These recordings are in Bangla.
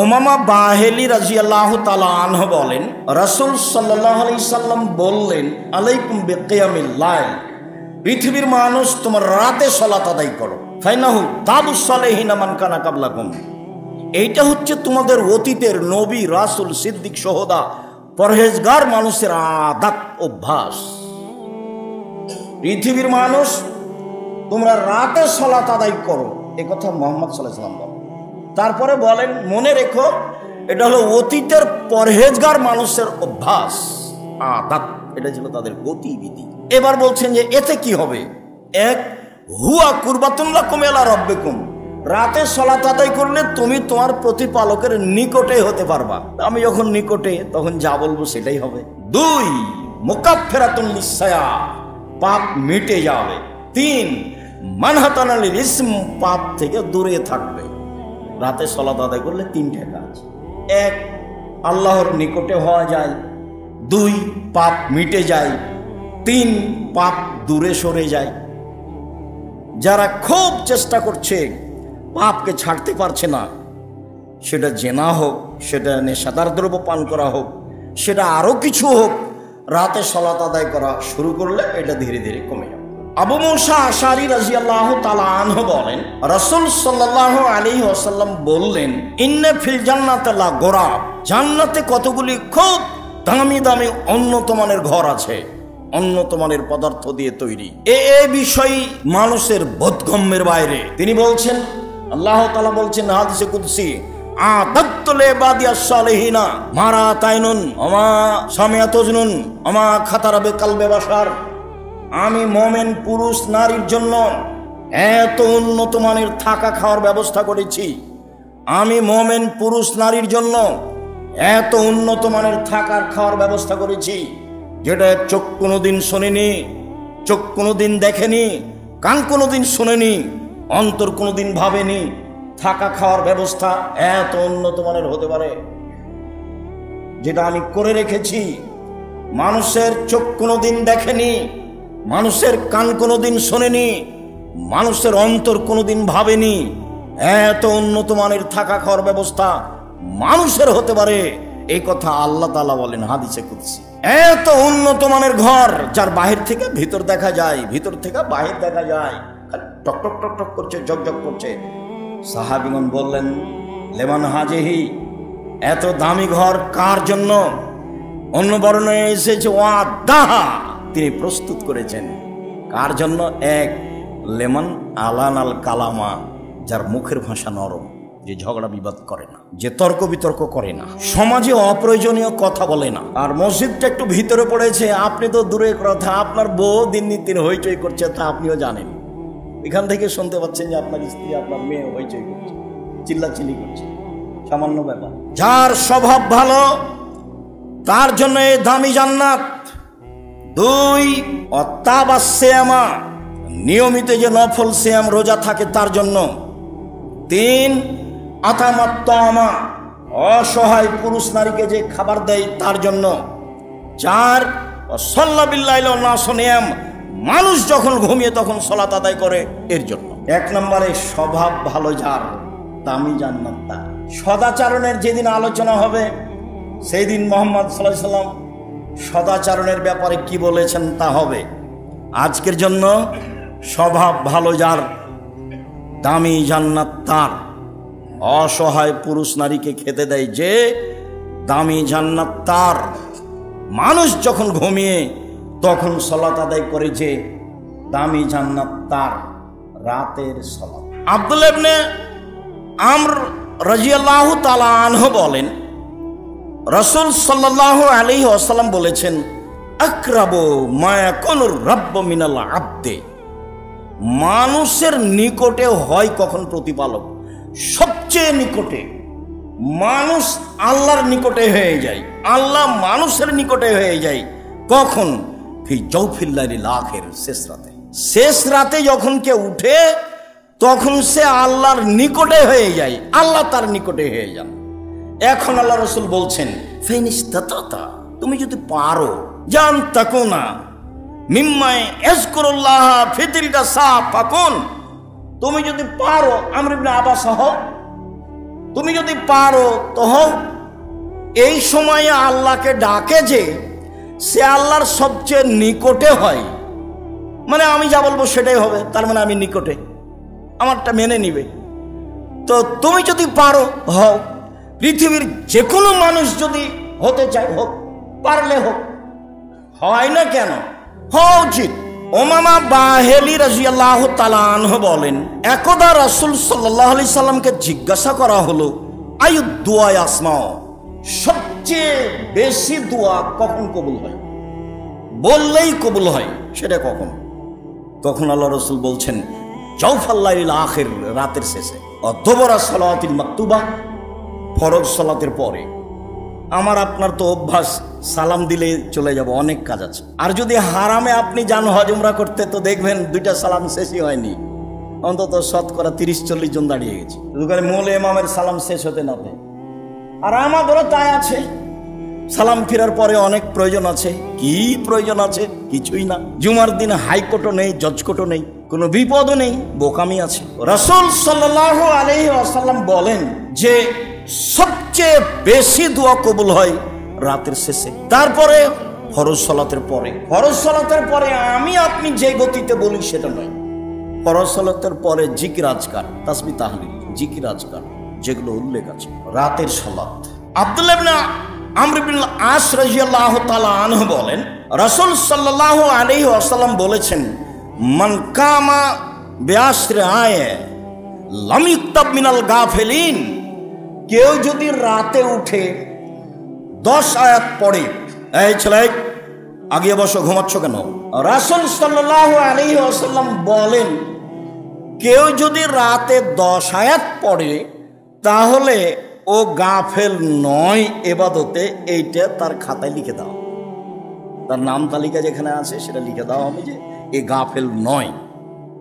উমামা বাহেলি রাদিয়াল্লাহু তাআলা আনহু বলেন, রাসূল সাল্লাল্লাহু আলাইহি সাল্লাম বললেন, আলাইকুম বিকিয়ামিল লাইল, পৃথিবীর মানুষ তোমার রাতে সালাত আদায় করো। ফাইনাহু দাবুস সালিহিন মান কানা কাবলাকুম, এইটা হচ্ছে তোমাদের অতীতের নবী, রাসূল, সিদ্দিক, শুহাদা, পরহেজগার মানুষের আদত অভ্যাস। পৃথিবীর মানুষ তোমরা রাতে সালাত আদায় করো, এ কথা মুহাম্মদ সাল্লাল্লাহু আলাইহি ওয়াসাল্লাম বলেন। তারপরে বলেন, মনে রেখো এটা হলো অতীতের পরহেজগার মানুষের অভ্যাস, আদত, এটা ছিল তাদের গতিবিধি। এবার বলছেন যে এতে কি হবে? এক, হুয়া কুরবাতুন লাকুম ইলা রাব্বিকুম, রাতে সালাত আদায় করলে তুমি তোমার প্রতিপালকের নিকটে হতে পারবা। আমি যখন নিকটে তখন যা বলবো সেটাই হবে। দুই, মুকাফফিরাতুন লিসসায়া, পাপ মিটে যাবে। তিন, মানহাতান লিল ইসম, পাপ থেকে দূরে থাকবে। রাতে সালাত আদায় করলে তিনটা কাজ। এক, আল্লাহর নিকটে হওয়া যায়। দুই, পাপ মিটে যায়। তিন, পাপ দূরে সরে যায়। যারা খুব চেষ্টা করছে পাপকে ছাড়তে পারছে না, সেটা জেনা হোক, সেটা নেশাদার দ্রব্য পান করা হোক, সেটা আরো কিছু হোক, রাতে সালাত আদায় করা শুরু করলে এটা ধীরে ধীরে কমে যাবে। আবু মুসা আশআরী রাদিয়াল্লাহু তাআলা আনহু বলেন, রাসূল সাল্লাল্লাহু আলাইহি ওয়াসাল্লাম বললেন, ইন্না ফিল জান্নাতি লা গোরাব, জান্নাতে কতগুলি খুব দামি দামি উন্নত মানের ঘর আছে, উন্নত মানের পদার্থ দিয়ে তৈরি। এই বিষয় মানুষের বোধগম্যের বাইরে। তিনি বলছেন, আল্লাহ তাআলা বলছেন হাদিসে কুদসি, আদাততু লিবাদিয়াস সালিহিনা মা রাতাইনুন ওমা সামিআত উযনুন ওমা খাতারা বিকালবে বাশার, আমি মোমেন পুরুষ নারীর জন্য এত উন্নত মানের থাকা খাওয়ার ব্যবস্থা করেছি। আমি মোমেন পুরুষ নারীর জন্য এত উন্নত মানের থাকার খাওয়ার ব্যবস্থা করেছি, যেটা চোখ কোনোদিন শোনেনি, চোখ কোনোদিন দেখেনি, কান কোনোদিন শোনেনি, অন্তর কোনোদিন ভাবেনি। থাকা খাওয়ার ব্যবস্থা এত উন্নত মানের হতে পারে, যেটা আমি করে রেখেছি। মানুষের চোখ কোনোদিন দেখেনি, মানুষের কান কোনোদিন শোনেনি, মানুষের অন্তর কোনোদিন ভাবেনি। এত উন্নত মানের থাকা খাওয়ার ব্যবস্থা মানুষের হতে পারে, এই কথা আল্লাহ তাআলা বলেন হাদিসে কুদসি। এত উন্নত মানের ঘর, যার বাহির থেকে ভিতর দেখা যায়, ভিতর থেকে বাহির দেখা যায়, টক টক টক টক করছে, ঝকঝক করছে। সাহাবীগণ বললেন, লেমান হাজিহি, এত দামি ঘর কার জন্য? অন্য বর্ণনায় এসেছে ওয়াদাহা, তিনি প্রস্তুত করেছেন। কার জন্য? এক, লেমান আলান আল কালামা, যার মুখের ভাষা নরম, যে ঝগড়া বিবাদ করে না, যে তর্ক বিতর্ক করে না, সমাজে অপ্রয়োজনীয় কথা বলে না। আর মসজিদটা একটু ভিতরে পড়েছে, আপনি তো দূরের কথা, আপনার বউ দিন দিন হইচই করছে, তা আপনিও জানেন। এখান থেকে শুনতে পাচ্ছেন যে আপনার স্ত্রী, আপনার মেয়ে হইচই করছে, চিল্লাচিল্লি করছে, সামান্য ব্যাপার। যার স্বভাব ভালো তার জন্য এই দামি জান্নাত। দুই, অত্তাবাস সিয়ামা, নিয়মিত যে নফল সিয়াম রোজা থাকে তার জন্য। তিন, আতামাত্তামা, অসহায় পুরুষ নারীকে যে খাবার দেয় তার জন্য। চার, সাল্লা বিল্লাইল নাসনিয়াম, মানুষ যখন ঘুমিয়ে তখন সালাত আদায় করে, এর জন্য। এক নম্বরে স্বভাব ভালো যার, দামি জান্নাত তার। সদাচরণের যেদিন আলোচনা হবে সেই দিন মুহাম্মদ সাল্লাল্লাহু আলাইহি ওয়াসাল্লাম সদাচরণের ব্যাপারে কি বলেছেন তা হবে। আজকের জন্য স্বভাব ভালো যার, দামি জান্নাত তার। অসহায় পুরুষ নারীকে খেতে দেয় যে, দামি জান্নাত তার। মানুষ যখন ঘুমিয়ে তখন সালাত আদায় করে যে, দামি জান্নাত তার। রাতের সালাত। আব্দুল্লাহ ইবনে আমর রাদিয়াল্লাহু তাআলা আনহু বলেন, রাসূল সাল্লাল্লাহু আলাইহি ওয়াসাল্লাম বলেছেন, আকরাবু মা ইয়াকুনুর রাব্বু মিনাল আবদে, মানুষের নিকটে হয় কখন প্রতিপালক? সবচেয়ে নিকটে। মানুষ আল্লাহর নিকটে হয়ে যায়, আল্লাহ মানুষের নিকটে হয়ে যায় কখন? ফি জাওফিল লাইলিল আখির, শেষ রাতে। শেষ রাতে যখন কেউ উঠে তখন সে আল্লাহর নিকটে হয়ে যায়, আল্লাহ তার নিকটে হয়ে যান। এখন আল্লাহ রাসূল বলছেন, ফাইনিস্তাতা, তুমি যদি পারো, জান তাকুনা মিম্মায় ইয়াজকুরুল্লাহ ফি তিলকা সাফাকুন, তুমি যদি পারো আমর ইবনে আবাস হও, তুমি যদি পারো তো হও। এই সময়ে আল্লাহকে ডাকে যে সে আল্লাহর সবচেয়ে নিকটে হয়, মানে আমি যা বলবো সেটাই হবে, তার মানে আমি নিকটে, আমারটা মেনে নিবে। তো তুমি যদি পারো হও, পৃথিবীর যে কোনো মানুষ যদি হতে চায় হোক, পারলে হোক, হয় না কেন, হওয়া উচিত। ওমামা বাহেলি রাদিয়াল্লাহু তাআলা আনহু বলেন, একদা রাসূল সাল্লাল্লাহু আলাইহি সাল্লামকে জিজ্ঞাসা করা হলো, আয়ু দুআ আসমাও, সবচেয়ে বেশি দোয়া কখন কবুল হয়, বললেই কবুল হয়, সেটা কখন? তখন আল্লাহ রাসূল বলছেন, জাওফাল লাইলিল আখির, রাতের শেষে, অথবা সালাতুল মাকতুবা, ফরজ সালাতের পরে। আমার আপনার তো অভ্যাস সালাম দিলে চলে যাব, অনেক কাজ আছে। আর যদি হারামে আপনি যান হজ উমরা করতে, তো দেখবেন দুইটা সালাম শেষই হয়নি, অন্তত শতকরা 30-40 জন দাঁড়িয়ে গেছে, মূল ইমামের সালাম শেষ হতে না হতে। আর আমাদেরও তাই আছে, সালাম ফিরার পরে অনেক প্রয়োজন আছে। কি প্রয়োজন আছে? কিছুই না। জুমার দিন হাইকোর্টও নেই, জজ কোর্টও নেই, কোনো বিপদও নেই, বোকামি আছে। রাসূল সাল্লাল্লাহু আলাইহি ওয়াসাল্লাম বলেন যে সবচেয়ে বেশি দোয়া কবুল হয় রাতের শেষে, তারপরে ফরজ সালাতের পরে। ফরজ সালাতের পরে আমি আপনি যে গতিতে বলি সেটা নয়, ফরজ সালাতের পরে জিকির আজকার, তাসবিহ তাহলিল, জিকির আজকার যেগুলো উল্লেখ আছে। রাতের সালাত। আব্দুল্লাহ ইবনে আমর ইবনে আস রাদিয়াল্লাহু তাআলা আনহু বলেন, রাসূল সাল্লাল্লাহু আলাইহি ওয়াসাল্লাম বলেছেন, মান কামা বিআশরি আয়া লাম ইউক্তাব মিনাল গাফিলিন, কেউ যদি রাতে উঠে 10 আয়াত পড়ে, এই ছেলে আগে বসো, ঘুমাচ্ছ কেন? রাসূল সাল্লাল্লাহু আলাইহি ওয়াসাল্লাম বলেন, কেউ যদি রাতে 10 আয়াত পড়ে তাহলে ও গাফেল নয় ইবাদতে, এইটা তার খাতায় লিখে দাও, তার নাম তালিকা যেখানে আছে সেটা লিখে দাও আমি যে এ গাফেল নয়,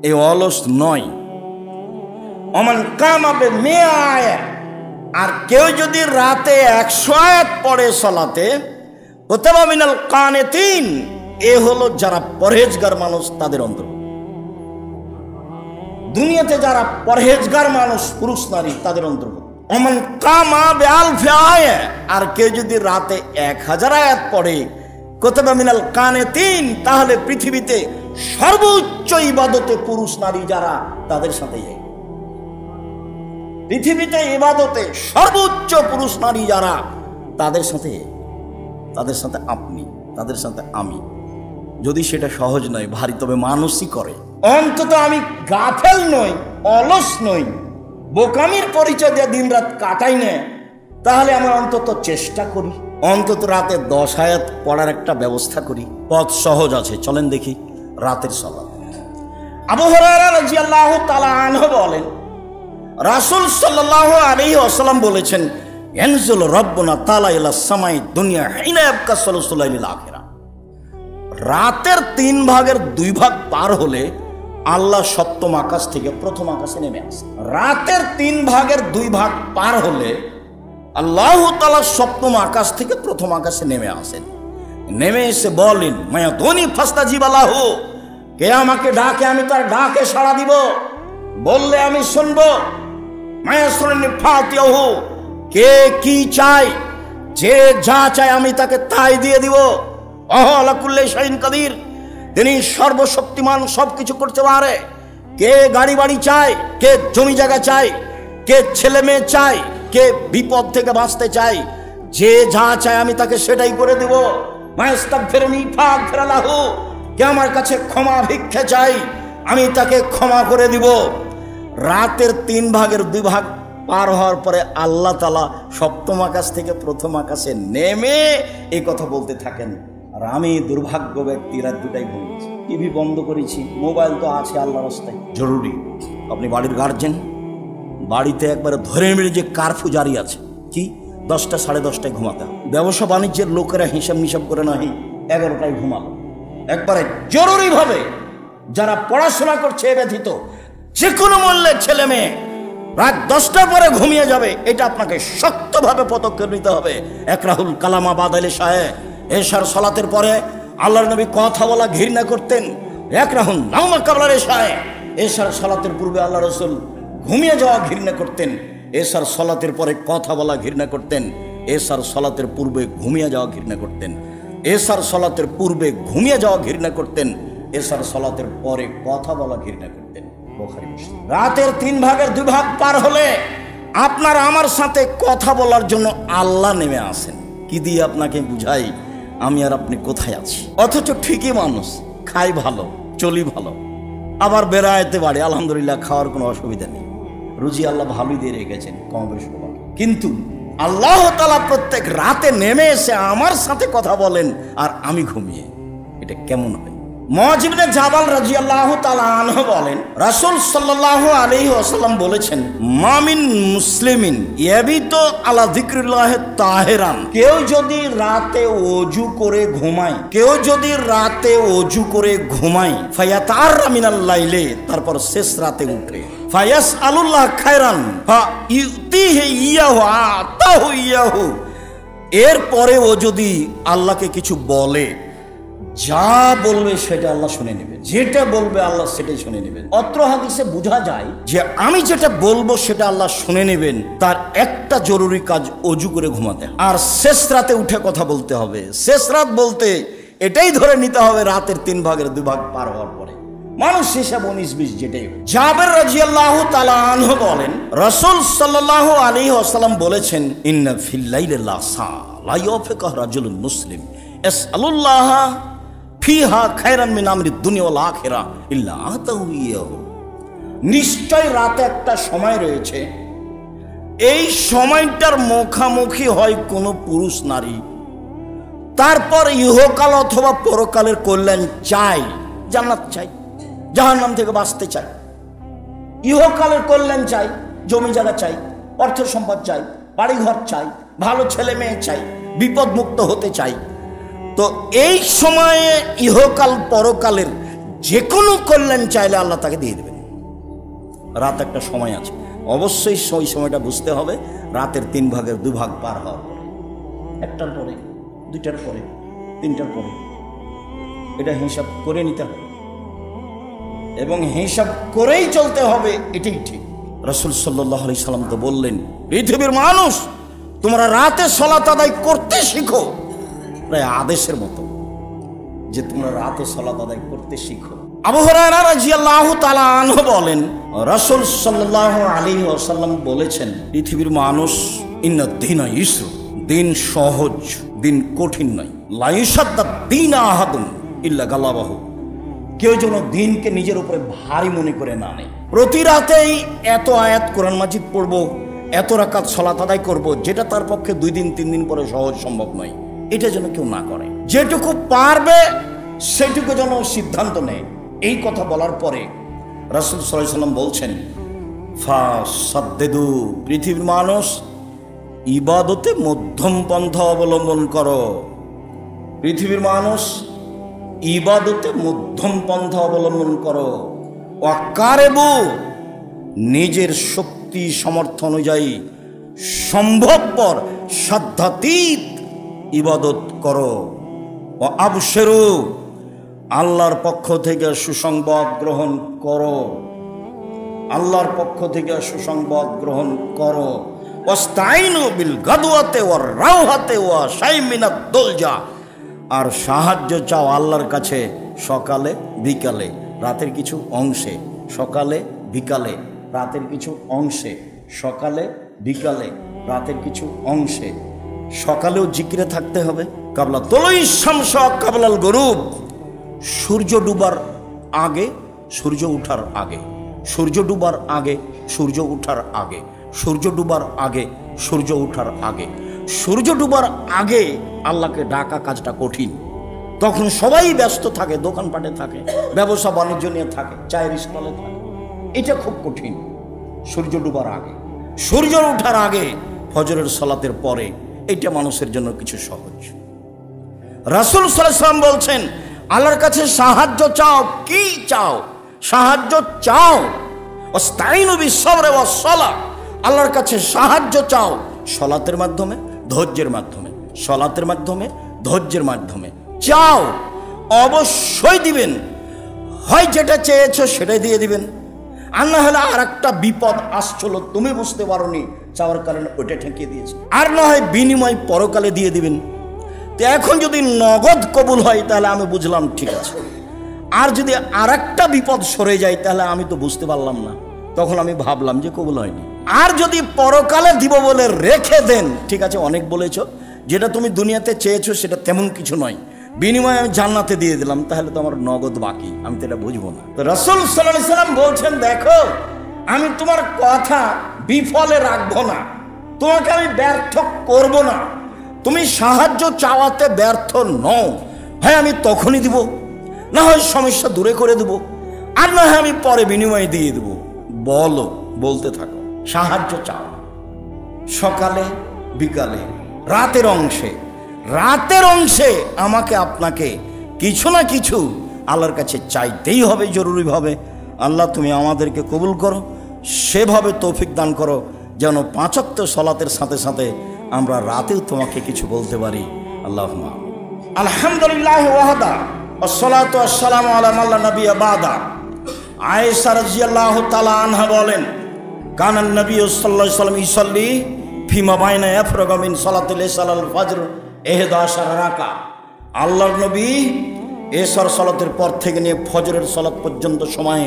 এ অলস নয়। ওমান কামা বিমিয়া আয়া, আর কেউ যদি রাতে 100 আয়াত পড়ে সালাতে, কুতিবা মিনাল কানিতিন, এ হলো যারা পরহেজগার মানুষ তাদের অন্তর্ভুক্ত। দুনিয়াতে যারা পরহেজগার মানুষ পুরুষ নারী তাদের অন্তর্ভুক্ত। ওমান কামা বিআলফি আয়া, আর কেউ যদি রাতে 1000 আয়াত পড়ে, কুতিবা মিনাল কানিতিন, তাহলে পৃথিবীতে সর্বোচ্চ ইবাদতে পুরুষ নারী যারা তাদের সাথে যায়। পৃথিবীতে ইবাদতে সর্বোচ্চ পুরুষ নারী যারা তাদের সাথে আপনি, তাদের সাথে আমি। যদি সেটা সহজ নয়, ভারী, তবে মানুষই করে। অন্তত আমি গাফেল নই, অলস নই, বোকামির পরিচয় দিয়ে দিন রাত কাটাই না, তাহলে আমরা অন্তত চেষ্টা করি, অন্তত রাতে 10 আয়াত পড়ার একটা ব্যবস্থা করি। পথ সহজ আছে, চলেন দেখি। রাতের সালাত। আবু হুরায়রা রাদিয়াল্লাহু তাআলা আনহু বলেন, রাসূল সাল্লাল্লাহু আলাইহি ওয়াসাল্লাম বলেছেন, ইয়ানজুলু রাব্বুনা তাআলা ইলাস সামাই দুনিয়া হিনা ইয়াবকা সুলুসুল লাইলিল আখিরা, রাতের 3 ভাগের 2 ভাগ পার হলে আল্লাহ সপ্তম আকাশ থেকে প্রথম আকাশে নেমে আসে। রাতের 3 ভাগের 2 ভাগ পার হলে আল্লাহ তাআলা সপ্তম আকাশ থেকে প্রথম আকাশে নেমে আসেন। নেমে এসে বলেন, মায়া দুনি ফাস্তাজিবা লাহু, কে আমাকে ডাকে আমি তার ডাকে সাড়া দিব, বললে আমি শুনবো। মায়া সুরনি ফাতিয়াহু, কে কি চায়, যে যা চায় আমি তাকে তাই দিয়ে দিব। ওয়া আলা কুল্লি শাইইন কাদির, তিনি সর্বশক্তিমান, সবকিছু করতে পারে। কে গাড়ি বাড়ি চায়, কে জমি জায়গা চায়, কে ছেলে মেয়ে চায়, কে বিপদ থেকে বাঁচতে চায়, যে যা চায় আমি তাকে সেটাই করে দেব। মায়াস্তাগফিরনি ফাগফির লাহু, কে আমার কাছে ক্ষমা ভিক্ষা চাই আমি তাকে ক্ষমা করে দিব। রাতের 3 ভাগের 2 ভাগ পার হওয়ার পরে আল্লাহ তাআলা সপ্তম আকাশ থেকে প্রথম আকাশে নেমে এই কথা বলতে থাকেন, আর আমি দুর্ভাগ্য ব্যক্তি রাত 2টায় ঘুমিয়েছি, টিভি বন্ধ করেছি, মোবাইল তো আছে আল্লাহর রাস্তায়। জরুরি, আপনি বাড়ির গার্জেন, বাড়িতে একবারে ধরে মেরে যে কারফিউ জারি আছে, কি 10টা 10:30টায় ঘুমাতে হবে। ব্যবসা বাণিজ্যের লোকেরা হিসাব করে নয় 11টায় ঘুমালো, একবারে জরুরিভাবে। যারা পড়াশোনা করছে এ ব্যতীত যে কোনো মূল্যে ছেলে মেয়ে রাত 10টার পরে ঘুমিয়ে যাবে, এটা আপনাকে শক্তভাবে পদক্ষেপ নিতে হবে। একরাহুল কালামা বাদালে সাহেব, এশার সালাতের পরে আল্লাহর নবী কথা বলা ঘৃণা করতেন। একরাহুল নাওমা কাবলার এশায়, এশার সালাতের পূর্বে আল্লাহ রাসূল ঘুমিয়ে যাওয়া ঘৃণা করতেন। এশার সলাতের পরে কথা বলা ঘৃণা করতেন, এশার সলাতের পূর্বে ঘুমিয়ে যাওয়া ঘৃণা করতেন, এশার সলাতের পূর্বে ঘুমিয়ে যাওয়া ঘৃণা করতেন, এশার সলাতের পরে কথা বলা ঘৃণা করতেন। বুখারী মুসলিম। রাতের 3 ভাগের 2 ভাগ পার হলে আপনার আমার সাথে কথা বলার জন্য আল্লাহ নেমে আসেন। কি দিয়ে আপনাকে বুঝাই আমি আর আপনি কোথায় আছি? অথচ ঠিকই মানুষ, খাই ভালো, চলি ভালো, আবার বেড়াইতে পারে, আলহামদুলিল্লাহ, খাওয়ার কোনো অসুবিধা নেই, রুজি আল্লাহ ভালোই দিয়ে রেখেছেন কম বেশি। কিন্তু আল্লাহ তাআলা প্রত্যেক রাতে নেমে এসে আমার সাথে কথা বলেন আর আমি ঘুমিয়ে, এটা কেমন হয়? মুআয ইবনে জাবাল রাদিয়াল্লাহু তাআলা আনহু বলেন, রাসূল সাল্লাল্লাহু আলাইহি ওয়াসাল্লাম বলেছেন, মামিন মুসলিমিন ইয়াবিতু আলা যিকরিল্লাহি তাহিরান, কেউ যদি রাতে ওযু করে ঘুমায়, কেউ যদি রাতে ওযু করে ঘুমায়, ফায়াতাআররা মিনাল লাইলি, তারপর শেষ রাতে উঠে, ফায়াসআলুল্লাহ খায়রান ফাইউতিহি ইয়াহু আতাহু ইয়াহু, এরপরে ও যদি আল্লাহকে কিছু বলে, যা বলবে সেটা আল্লাহ শুনে নেবে, যেটা বলবে আল্লাহ সেটাই শুনে নেবেন। অত্র হাদিসে বোঝা যায় যে আমি যেটা বলবো সেটা আল্লাহ শুনে নেবেন, তার একটা জরুরি কাজ ওযু করে ঘুমাতে, আর শেষ রাতে উঠে কথা বলতে হবে। শেষ রাত বলতে এটাই ধরে নিতে হবে রাতের 3 ভাগের 2 ভাগ পার হওয়ার পরে, মানুষ হিসাব 19-20 যেটাই। জাবের রাদিয়াল্লাহু তাআলা আনহু বলেন, রাসূল সাল্লাল্লাহু আলাইহি ওয়াসাল্লাম বলেছেন, ইন্না ফিল লাইলি লাসা লা ইয়াফিকু রাজুলুন মুসলিম ইয়াসআলুল্লাহ ফিহা খায়রান মিন আমরি দুনিয়া ওয়াল আখিরা ইল্লা আতাহু ইয়াহু, নিশ্চয় রাতে একটা সময় রয়েছে, এই সময়টার মুখামুখি হয় কোনো পুরুষ নারী, তারপর ইহকাল অথবা পরকালের কল্যাণ চাই, জান্নাত চাই, জাহান্নাম থেকে বাঁচতে চাই, ইহকালের কল্যাণ চাই, জমি জায়গা চাই, অর্থ সম্পদ চাই, বাড়িঘর চাই, ভালো ছেলে মেয়ে চাই, বিপদ মুক্ত হতে চাই। তো এই সময়ে ইহকাল পরকালের যে কোনো কল্যাণ চাইলে আল্লাহ তাকে দিয়ে দেবেন। রাত একটা সময় আছে, অবশ্যই ওই সময়টা বুঝতে হবে রাতের 3 ভাগের 2 ভাগ পার হওয়ার পরে, 1টার পরে, 2টার পরে, 3টার পরে, এটা হিসাব করে নিতে হবে এবং হিসাব করেই চলতে হবে, এটাই ঠিক। রাসূল সাল্লাল্লাহু আলাইহি সাল্লাম তো বললেন, পৃথিবীর মানুষ তোমরা রাতে সালাত আদায় করতে শিখো, প্রায় আদেশের মতো যে তোমরা রাতে সালাত আদায় করতে শিখো। আবু হুরায়রা রাদিয়াল্লাহু তাআলা আনহু বলেন, রাসূল সাল্লাল্লাহু আলাইহি ওয়াসাল্লাম বলেছেন, পৃথিবীর মানুষ ইন্নাদ দীনা ইসর, দিন সহজ, দিন কঠিন নয়, লা ইশাদ্দাদ দীনা আহাদুন ইল্লা গালাবাহু, কেউ যেন দিনকে নিজের উপরে ভারী মনে করে না নেয়। প্রতি রাতেই এত আয়াত কোরআন মাজিদ পড়বো, এত রাকাত সালাত আদায় করব, যেটা তার পক্ষে 2 দিন 3 দিন পরে সহজ সম্ভব নয়, এটা যেন কেউ না করে, যেটুকু পারবে সেটুকু যেন সিদ্ধান্ত নেয়। এই কথা বলার পরে রাসূল সাল্লাল্লাহু আলাইহি ওয়াসাল্লাম বলছেন, ফাসাদ্দিদু, পৃথিবীর মানুষ ইবাদতে মধ্যম পন্থা অবলম্বন করো, পৃথিবীর মানুষ ইবাদতে মধ্যম পন্থা অবলম্বন করো, ওয়াকারেবু, নিজের শক্তি সামর্থ্য অনুযায়ী সম্ভবপর সাধ্যাতীত ইবাদত করো, ও আবশেরু, আল্লাহর পক্ষ থেকে সুসংবাদ গ্রহণ করো, আল্লাহর পক্ষ থেকে সুসংবাদ গ্রহণ করো, ওয়াস্তাইনু বিল গাদওয়াতি ওয়ার রাওহাতি ওয়া শাই'মিন মিনাদ দুলজা, আর সাহায্য চাও আল্লাহর কাছে সকালে বিকালে, রাতের কিছু অংশে, সকালে বিকালে, রাতের কিছু অংশে, সকালে বিকালে, রাতের কিছু অংশে। সকালেও জিকিরে থাকতে হবে, কাবলা তলই শামস কাবলাল গরুব, সূর্য ডুবার আগে, সূর্য ওঠার আগে, সূর্য ডুবার আগে, সূর্য ওঠার আগে, সূর্য ডুবার আগে, সূর্য ওঠার আগে। সূর্য ডুবার আগে আল্লাহকে ডাকা কাজটা কঠিন, তখন সবাই ব্যস্ত থাকে, দোকানপাটে থাকে, ব্যবসা বাণিজ্য নিয়ে থাকে, চায়ের স্টলে থাকে, এটা খুব কঠিন। সূর্য ডুবার আগে, সূর্য ওঠার আগে, ফজরের সালাতের পরে, এটা মানুষের জন্য কিছু সহজ। রাসূল সাল্লাল্লাহু আলাইহি ওয়াসাল্লাম বলছেন, আল্লাহর কাছে সাহায্য চাও, কি চাও? সাহায্য চাও, ওয়াস্তাইনু বিস-সাবরি ওয়াস-সালাহ, আল্লাহর কাছে সাহায্য চাও সালাতের মাধ্যমে, ধৈর্যের মাধ্যমে, সালাতের মাধ্যমে, ধৈর্যের মাধ্যমে চাও, অবশ্যই দিবেন। হয় যেটা চেয়েছো সেটাই দিয়ে দিবেন, আর না হলে আর একটা বিপদ আসছিল, তুমি বুঝতে পারোনি, চাওয়ার কারণে ওইটা ঠেকিয়ে দিয়েছে। আর না হয় বিনিময় পরকালে দিয়ে দিবেন। তো এখন যদি নগদ কবুল হয় তাহলে আমি বুঝলাম ঠিক আছে, আর যদি আর একটা বিপদ সরে যায় তাহলে আমি তো বুঝতে পারলাম না, তখন আমি ভাবলাম যে কবুল হয়নি। আর যদি পরকালে দিব বলে রেখে দেন, ঠিক আছে অনেক বলেছ, যেটা তুমি দুনিয়াতে চেয়েছো সেটা তেমন কিছু নয়, বিনিময়ে আমি জান্নাতে দিয়ে দিলাম, তাহলে তো আমার নগদ বাকি, আমি তো এটা বুঝবো না। তো রাসূল সাল্লাল্লাহু আলাইহি সাল্লাম বলছেন, দেখো আমি তোমার কথা বিফলে রাখবো না, তোমাকে আমি ব্যর্থ করব না, তুমি সাহায্য চাওয়াতে ব্যর্থ নও, হয় আমি তখনই দিব, না হয় সমস্যা দূরে করে দেব, আর না হয় আমি পরে বিনিময়ে দিয়ে দেব। বলো, বলতে থাকো, সাহায্য চাও সকালে বিকালে রাতের অংশে আমাকে আপনাকে কিছু না কিছু আল্লাহর কাছে চাইতেই হবে জরুরিভাবে। আল্লাহ তুমি আমাদেরকে কবুল করো, সেভাবে তৌফিক দান করো যেন 5 ওয়াক্ত সালাতের সাথে সাথে আমরা রাতেও তোমাকে কিছু বলতে পারি। আল্লাহুম্মা আলহামদুলিল্লাহ ওয়াহদা ওয়াসসালাতু ওয়াসসালামু আলা মান লা নাবিয়্যা বাদা। আয়েশা রাদিয়াল্লাহু তাআলা আনহা বলেন, কানান নবী সাল্লাল্লাহু আলাইহি ওয়াসাল্লাম ইসাল্লি ফিমা বাইনা ইয়াফরাগু মিন সালাতিল ইশাল ফজর 11 রাকা। আল্লাহর নবী এশার সালাতের পর থেকে নিয়ে ফজরের সালাত পর্যন্ত সময়ে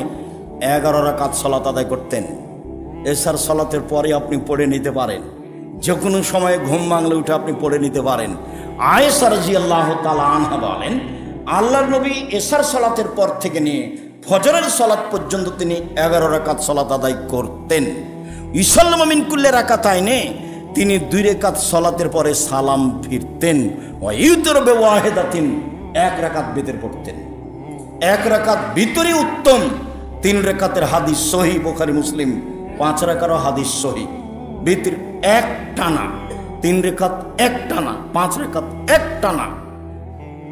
11 রাকাত সালাত আদায় করতেন। এশার সালাতের পরে আপনি পড়ে নিতে পারেন, যে কোনো সময়ে ঘুম ভাঙলে উঠে আপনি পড়ে নিতে পারেন। আয়েশা রাদিয়াল্লাহু তাআলা আনহা বলেন, আল্লাহর নবী এশার সালাতের পর থেকে নিয়ে ফজরের সালাত পর্যন্ত তিনি 11 রাকাত সালাত আদায় করতেন। ইসাল্লামু মিন কুল্লি রাকাতাইনে, তিনি 2 রাকাত সালাতের পরে সালাম ফিরতেন। ওয়া ইউতিরু বিওয়াহিদাতিন, 1 রাকাত বিতর পড়তেন। 1 রাকাত বিতরই উত্তম। 3 রাকাতের হাদিস সহিহ বুখারী মুসলিম, 5 রাকাতের হাদিস সহিহ। বিতর এক টানা, 3 রাকাত এক টানা, 5 রাকাত এক টানা।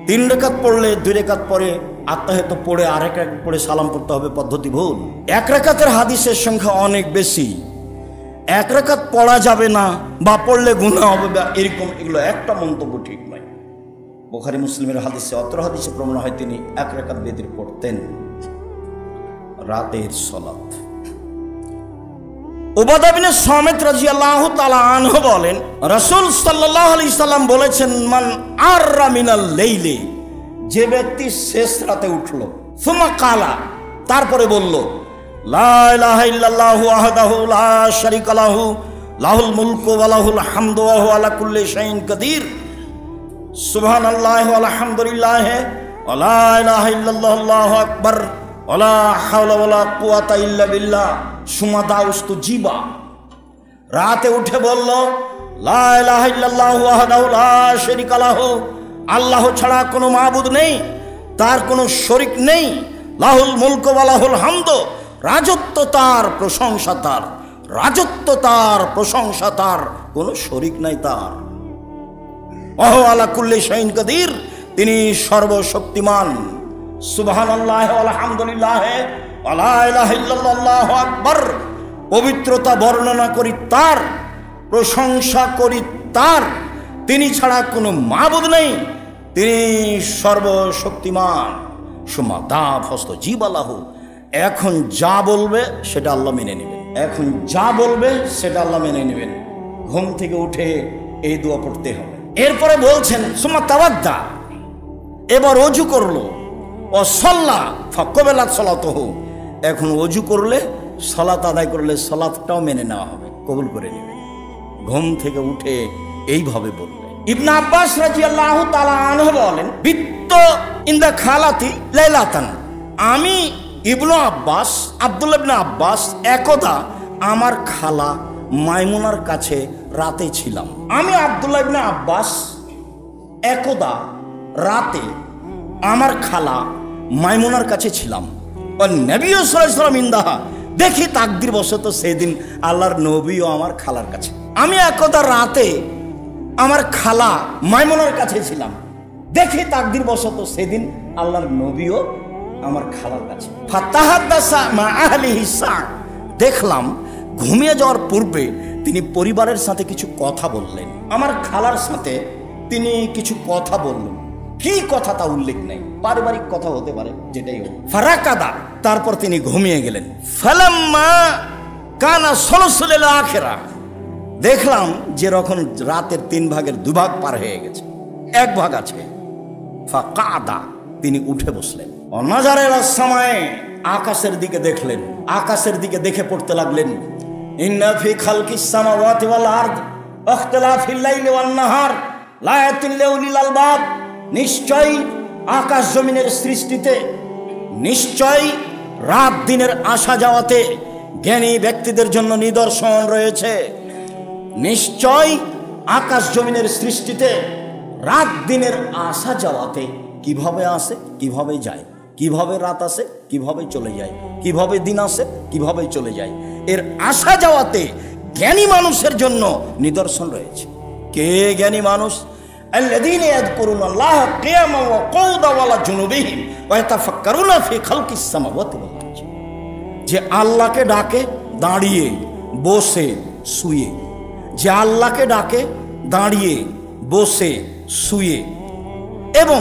3 রাকাত পড়লে 2 রাকাত পরে আত্তাহিয়াত পড়ে আরেক রাকাত পড়ে সালাম পড়তে হবে, পদ্ধতি ভুল। 1 রাকাতের হাদিসের সংখ্যা অনেক বেশি। 1 রাকাত পড়া যাবে না বা পড়লে গুনাহ হবে বা এরকম, এগুলো একটা মন্তব্য ঠিক নয়। বুখারী মুসলিমের হাদিসে, অত্র হাদিসে প্রমাণ হয় তিনি 1 রাকাত বিতর পড়তেন রাতের সালাত। উবাদা বিন সামিত রাদিয়াল্লাহু তাআলা আনহু বলেন, রাসূল সাল্লাল্লাহু আলাইহি সাল্লাম বলেছেন, মান আররা মিনাল লাইলি, যে ব্যক্তি শেষ রাতে উঠল, সুমা কালা, তারপরে বলল, লা ইলাহা ইল্লাল্লাহু ওয়াহদাহু লা শারীকা লাহু লাহুল মুলকু ওয়া লাহুল হামদু ওয়া হুয়া আলা কুল্লি শাইইন কাদির, সুবহানাল্লাহি ওয়া আলহামদুলিল্লাহি ওয়া লা ইলাহা ইল্লাল্লাহু আল্লাহু আকবার ওয়া লা হাওলা ওয়া লা কুওয়াতা ইল্লা বিল্লাহ সুমা দাউস্তু জিবা। রাতে উঠে বলল, লা ইলাহা ইল্লাল্লাহু ওয়াহদাহু লা শারীকা লাহু, আল্লাহ ছাড়া কোনো মাবুদ নেই, তার কোনো শরীক নেই, লাহুল মুলকু ওয়া লাহুল হামদু, রাজত্ব তার, প্রশংসা তার, রাজত্ব তার, প্রশংসা তার, কোনো শরীক নাই তার। ওয়া হুয়া আলা কুল্লি শাইইন কাদির, তিনি সর্বশক্তিমান। সুবহানাল্লাহি ওয়া আলহামদুলিল্লাহি ওয়া লা ইলাহা ইল্লাল্লাহু আল্লাহু আকবার, পবিত্রতা বর্ণনা করি তার, প্রশংসা করি তার, তিনি ছাড়া কোনো মাবুদ নেই, তিনি সর্বশক্তিমান। সুমা দাফ হস্ত জীবালাহু, এখন যা বলবে সেটা আল্লাহ মেনে নেবেন, এখন যা বলবে সেটা আল্লাহ মেনে নেবেন। ঘুম থেকে উঠে এই দোয়া পড়তে হবে। এরপরে বলছেন, সুমা তাওয়াদ্দা, এবার অজু করলো, ও সাল্লা ফাকবালাত সালাতুহু, এখন অজু করলে, সালাত আদায় করলে সালাতটাও মেনে নেওয়া হবে, কবুল করে নেবে। ঘুম থেকে উঠে এইভাবে বলবে। ইবনে আব্বাস রাদিয়াল্লাহু তাআলা আনহু বলেন, বিত্ত ইনদা খালাতি লাইলাতান, আমি ইবনে আব্বাস, আব্দুল্লাহ ইবনে আব্বাস একদা আমার খালা মাইমুনার কাছে রাতে ছিলাম। আমি আব্দুল্লাহ ইবনে আব্বাস একদা রাতে আমার খালা মাইমুনার কাছে ছিলাম। ও নবী সাল্লাল্লাহু আলাইহি ওয়াসাল্লাম ইনদাহা, দেখি তাকদীর বশত সেদিন আল্লাহর নবীও আমার খালার কাছে। আমি একদা রাতে আমার খালা মাইমুনার কাছে ছিলাম, দেখি তাকদীর বশত সেদিন আল্লাহর নবীও আমার খালার কাছে। ফাতাহাদ্দাসা মা আহলিহি সা, দেখলাম ঘুমিয়ে যাওয়ার পূর্বে তিনি পরিবারের সাথে কিছু কথা বললেন। আমার খালার সাথে তিনি কিছু কথা বললেন, কি কথা তা উল্লেখ নেই, পারিবারিক কথা হতে পারে, যেটাই হোক। ফারাকাদা, তারপর তিনি ঘুমিয়ে গেলেন। ফালাম্মা কানা সলসলেল আখিরা, দেখলাম যে যখন রাতের 3 ভাগের 2 ভাগ পার হয়ে গেছে, 1 ভাগ আছে। ফাকাদা, তিনি উঠে বসলেন। অনাজারের সময় আকাশের দিকে দেখলেন, আকাশের দিকে দেখে পড়তে লাগলেন, ইন্না ফি খালকিস সামাওয়াতি ওয়াল আরদ ইখতিলাফিল লাইলি ওয়ান নাহার লায়াতিন লিউলিল আলবাব, নিশ্চয়ই আকাশ জমিনের সৃষ্টিতে, নিশ্চয়ই রাত দিনের আসা যাওয়াতে জ্ঞানী ব্যক্তিদের জন্য নিদর্শন রয়েছে। নিশ্চয় আকাশ জমিনের সৃষ্টিতে রাত দিনের আসা যাওয়াতে, কিভাবে আসে কিভাবে যায়, কিভাবে রাত আসে কিভাবে চলে যায়, কিভাবে দিন আসে কিভাবে চলে যায়, এর আসা যাওয়াতে জ্ঞানী মানুষের জন্য নিদর্শন রয়েছে। কে জ্ঞানী মানুষ? الذين يذكرون الله قياما وقعودا وعلى جنوبهم ويتفكرون في خلق السماوات والارض, যে আল্লাহকে ডাকে দাঁড়িয়ে বসে শুয়ে, যে আল্লাহকে ডাকে দাঁড়িয়ে বসে শুয়ে এবং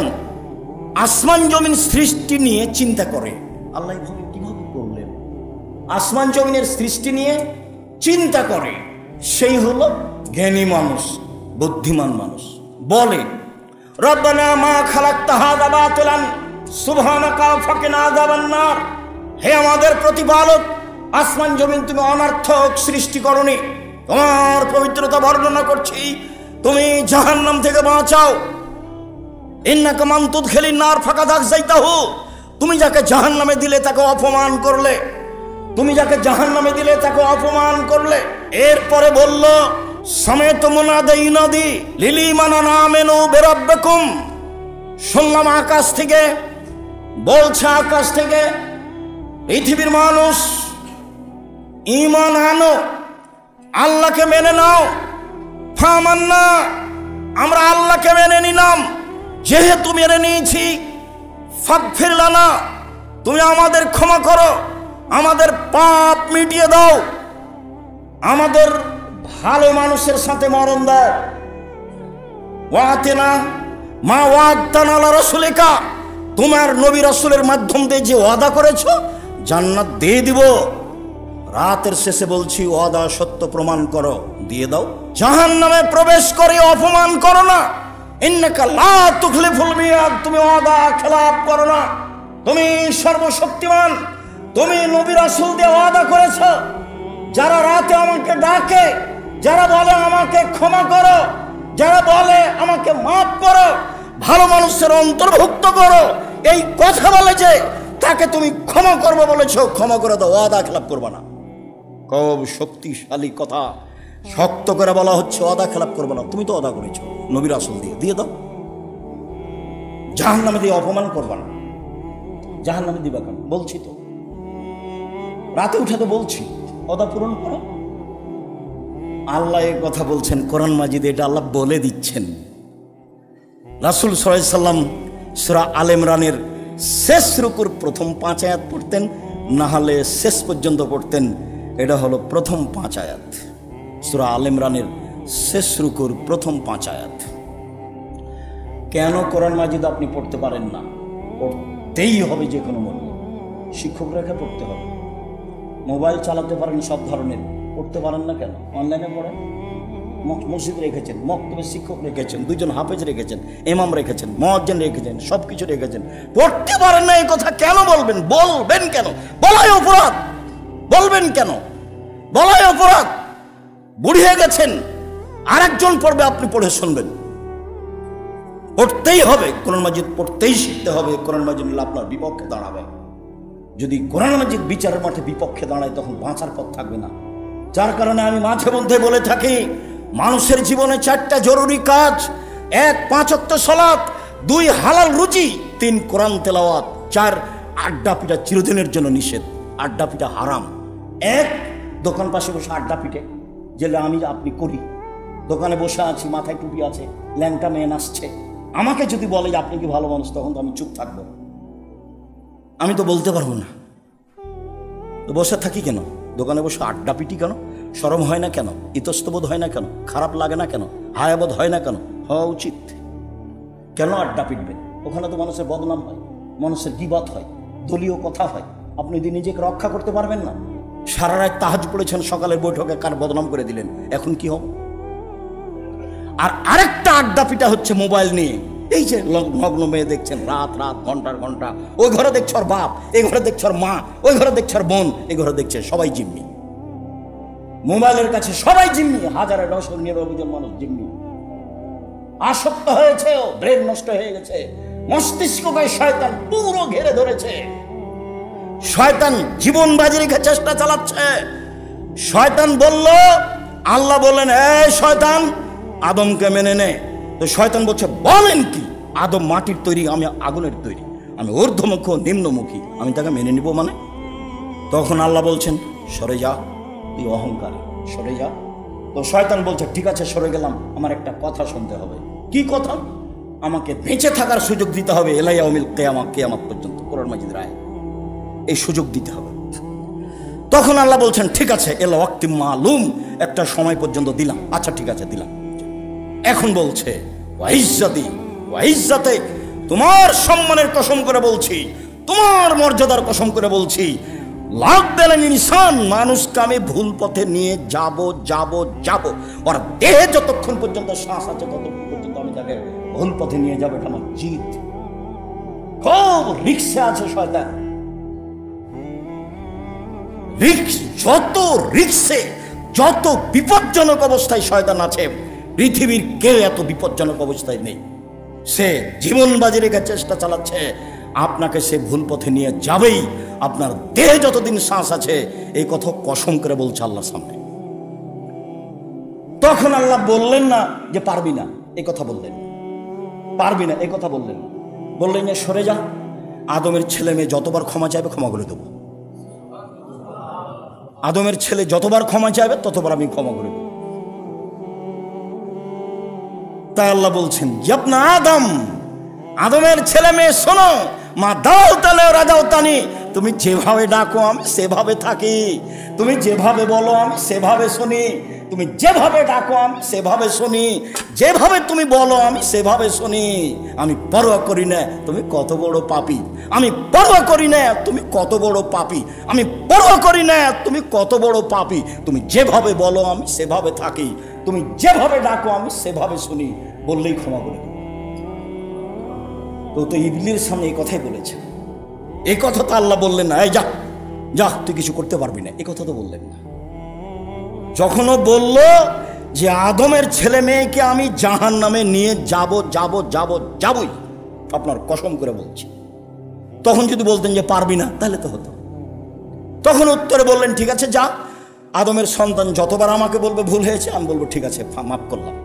আসমান জমিন সৃষ্টি নিয়ে চিন্তা করে। আল্লাহ কিভাবে করলেন, আসমান জমিনের সৃষ্টি নিয়ে চিন্তা করে, সেই হলো জ্ঞানী মানুষ, বুদ্ধিমান মানুষ। বলে, রব্বানা মা খালাকতা হাযা বাতিলান সুবহানাকা ফাকিনা আযাবান নার, হে আমাদের প্রতিপালক, আসমান জমিন তুমি অনর্থক সৃষ্টি করনি, তোমার পবিত্রতা বর্ণনা করছি, তুমি জাহান্নাম থেকে বাঁচাও। ইন্নাকা মান তুদখিলিন নার ফাকাদ আখযাইতাহু, তুমি যাকে জাহান্নামে দিলে তাকে অপমান করলে, তুমি যাকে জাহান্নামে দিলে তাকে অপমান করলে। এরপরে বলল, সমেত মুনাদি নদী লিলিমান আমানু বিরাব্বিকুম, শুনলাম আকাশ থেকে বলছে, আকাশ থেকে পৃথিবীর মানুষ ঈমান আনো, আল্লাহকে মেনে নাও। ফামান্না, আমরা আল্লাহকে মেনে নিলাম, যেহেতু মেনে নিয়েছি, ফাগফির লানা, তুমি আমাদের ক্ষমা করো, আমাদের পাপ মিটিয়ে দাও, আমাদের ভালো মানুষের সাথে মরণ দাও। ওয়াতিনা মা ওয়াদানা আলা রাসূলিকা, তোমার নবী রাসূলের মাধ্যম দিয়ে যে ওয়াদা করেছো জান্নাত দিয়ে দিব। রাতের শেষে বলছি, ওয়াদা সত্য প্রমাণ করো, দিয়ে দাও। জাহান্নামে প্রবেশ করে অপমান করো না। ইন্নাকা লা তুখলিফুল মিয়াদ, তুমি ওয়াদা খেলাপ করো না, তুমি সর্বশক্তিমান, তুমি নবী রাসূল দিয়ে ওয়াদা করেছো, যারা রাতে আমাকে ডাকে, যারা বলে আমাকে ক্ষমা করো, যারা বলে আমাকে মাফ করো, ভালো মানুষের অন্তর্ভুক্ত করো, এই কথা বলে যে তাকে তুমি ক্ষমা করবে বলেছো, ক্ষমা করে দাও, ওয়াদা খেলাপ করবে না। খুব শক্তিশালী কথা, শক্ত করে বলা হচ্ছে, ওয়াদা খেলাপ করবে না। তুমি তো ওয়াদা করেছো নবী রাসূল দিয়ে, দিয়ে দাও। জাহান্নামে দিয়ে অপমান করবে না। জাহান্নামে দিবা কেন? বলছি তো, রাতে উঠে তো বলছি, ওয়াদা পূরণ করো। আল্লাহ এই কথা বলছেন কোরআন মাজিদে, এটা আল্লাহ বলে দিচ্ছেন। রাসূল সাল্লাল্লাহু আলাইহি সাল্লাম সূরা আলে ইমরানের শেষ রুকুর প্রথম 5 আয়াত পড়তেন, না হলে শেষ পর্যন্ত পড়তেন। এটা হলো প্রথম 5 আয়াত, সূরা আলে ইমরানের শেষ রুকুর প্রথম 5 আয়াত। কেন কোরআন মাজিদ আপনি পড়তে পারেন না? পড়তেই হবে যে কোনো মূল্যে, শিক্ষক রেখে পড়তে হবে। মোবাইল চালাতে পারেন সব ধরনের, পড়তে পারেন না কেন? অনলাইনে পড়েন। মসজিদ রেখেছেন, মক্তবে শিক্ষক রেখেছেন, 2 জন হাফেজ রেখেছেন, ইমাম রেখেছেন, মুয়াজ্জিন রেখেছেন, সব কিছু রেখেছেন, পড়তে পারেন না, এই কথা কেন বলবেন? বলবেন কেন? বলাই অপরাধ। বলবেন কেন? বলাই অপরাধ। বুড়িয়ে গেছেন, আরেকজন পড়বে, আপনি পড়ে শুনবেন। পড়তেই হবে, কোরআন মাজিদ পড়তেই শিখতে হবে। কোরআন মাজিদ আপনার বিপক্ষে দাঁড়াবে। যদি কোরআন মাজিদ বিচারের মাঠে বিপক্ষে দাঁড়ায়, তখন বাঁচার পথ থাকবে না। যার কারণে আমি মাঝে মধ্যে বলে থাকি, মানুষের জীবনে 4টা জরুরি কাজ: 1 5 ওয়াক্ত সালাত, 2 হালাল রুজি, 3 কোরআন তেলাওয়াত, 4 আড্ডা পিটা চিরদিনের জন্য নিষেধ। আড্ডা পিটা হারাম। 1 দোকান পাশে বসে আড্ডা পিটে, যেটা আমি আপনি করি। দোকানে বসে আছি, মাথায় টুপি আছে, ল্যাংটা মেয়ে নাচছে, আমাকে যদি বলে যে আপনি কি ভালো মানুষ, তখন তো আমি চুপ থাকবো। আমি তো বলতে পারবো না, তো বসে থাকি কেন? দোকানে বসে আড্ডা পিটি কেন? শরম হয় না কেন? ইতস্তবোধ হয় না কেন? খারাপ লাগে না কেন? হায়াবোধ হয় না কেন? হওয়া উচিত। কেন আড্ডা পিটবেন? ওখানে তো মানুষের বদনাম হয়, মানুষের গীবত হয়, দলীয় কথা হয়, আপনি যদি নিজেকে রক্ষা করতে পারবেন না, সারা রাত তাহাজ্জুদ পড়েছেন, সকালের বৈঠকে কার বদনাম করে দিলেন, এখন কি হবে? আর আরেকটা আড্ডা পিটা হচ্ছে মোবাইল নিয়ে। এই যে নগ্ন মেয়ে দেখছেন, রাত রাত ঘন্টার ঘন্টা, ওই ঘরে দেখছ ওর বাপ, এই ঘরে দেখছ ওর মা, ওই ঘরে দেখছ ওর বোন, এই ঘরে দেখছে সবাই জিম্মি। মোবাইলের কাছে সবাই জিম্মি, 1999 জন মানুষ জিম্মি। আসক্ত হয়েছে, ব্রেন নষ্ট হয়ে গেছে, মস্তিষ্ককে শয়তান পুরো ঘিরে ধরেছে। শয়তান জীবন বাজি রেখে চেষ্টা চালাচ্ছে। শয়তান বলল, আল্লাহ বললেন, এই শয়তান আদমকে মেনে নে। তো শয়তান বলছে, বলেন কি? আদম মাটির তৈরি, আমি আগুনের তৈরি, আমি ঊর্ধ্বমুখী নিম্নমুখী, আমি তাকে মেনে নিব মানে? তখন আল্লাহ বলছেন, সরে যা, তুই অহংকারী, সরে যা। তো শয়তান বলছে, ঠিক আছে সরে গেলাম, আমার একটা কথা শুনতে হবে। কি কথা? আমাকে বেঁচে থাকার সুযোগ দিতে হবে, এলাইয়াউমিল কিয়ামাত, কিয়ামত পর্যন্ত, কোরআন মাজিদ রায়, এই সুযোগ দিতে হবে। তখন আল্লাহ বলছেন, ঠিক আছে, এলা ওয়াক্তি মালুম, একটা সময় পর্যন্ত দিলাম। আচ্ছা ঠিক আছে, দিলাম। এখন বলছে, ওয়াইজ্জাতি ওয়াইজ্জাতে, তোমার সম্মানের কসম করে বলছি, তোমার মর্যাদার কসম করে বলছি, লাভ দিলেন ইনসান, মানুষকে আমি ভুল পথে নিয়ে যাব যাব যাব, ওর দেহে যতক্ষণ পর্যন্ত শ্বাস আছে ততক্ষণ পর্যন্ত আমি তাকে ভুল পথে নিয়ে যাবো, এটা আমার জিত। খুব রিক্সে আছে শয়তান। যত রিক্সে, যত বিপজ্জনক অবস্থায় শয়তান আছে, পৃথিবীর কেউ এত বিপজ্জনক অবস্থায় নেই। সে জীবন বাজি রেখে চেষ্টা চালাচ্ছে, আপনাকে সে ভুল পথে নিয়ে যাবেই, আপনার দেহে যতদিন শ্বাস আছে, এই কথা কসম করে বলছে আল্লাহর সামনে। তখন আল্লাহ বললেন না যে পারবি না, এই কথা বললেন, পারবি না এই কথা বললেন, বললেন যে সরে যা, আদমের ছেলে মেয়ে যতবার ক্ষমা চাইবে ক্ষমা করে দেবো, আদমের ছেলে যতবার ক্ষমা চাইবে ততবার আমি ক্ষমা করে দেব। তাই আল্লাহ বলছেন, ইয়াবনা আদম, আদমের ছেলে মেয়ে শোনো, মা দাও তালে রাজাও তানি, তুমি যেভাবে ডাকো আমি সেভাবে থাকি, তুমি যেভাবে বলো আমি সেভাবে শুনি, তুমি যেভাবে ডাকো আমি সেভাবে শুনি, যেভাবে তুমি বলো আমি সেভাবে শুনি। আমি পরোয়া করি না তুমি কত বড় পাপী, আমি পরোয়া করি না তুমি কত বড় পাপী, আমি পরোয়া করি না তুমি কত বড় পাপী। তুমি যেভাবে বলো আমি সেভাবে থাকি, তুমি যেভাবে ডাকো আমি সেভাবে শুনি, বললেই ক্ষমা করে দেব। তো ইবলিসের সামনে এই কথাই বলেছে। এই কথা তো আল্লাহ বললেন না, এই যা যা তুই কিছু করতে পারবি না, এই কথা তো বললেন না। যখনও বলল যে আদমের ছেলে মেয়েকে আমি জাহান্নামে নিয়ে যাব যাব যাব যাবই, আপনার কসম করে বলছি, তখন যদি বলতেন যে পারবি না, তাহলে তো হতো। তখন উত্তরে বললেন, ঠিক আছে যা, আদমের সন্তান যতবার আমাকে বলবে ভুল হয়েছে, আমি বলবো ঠিক আছে মাফ করলাম।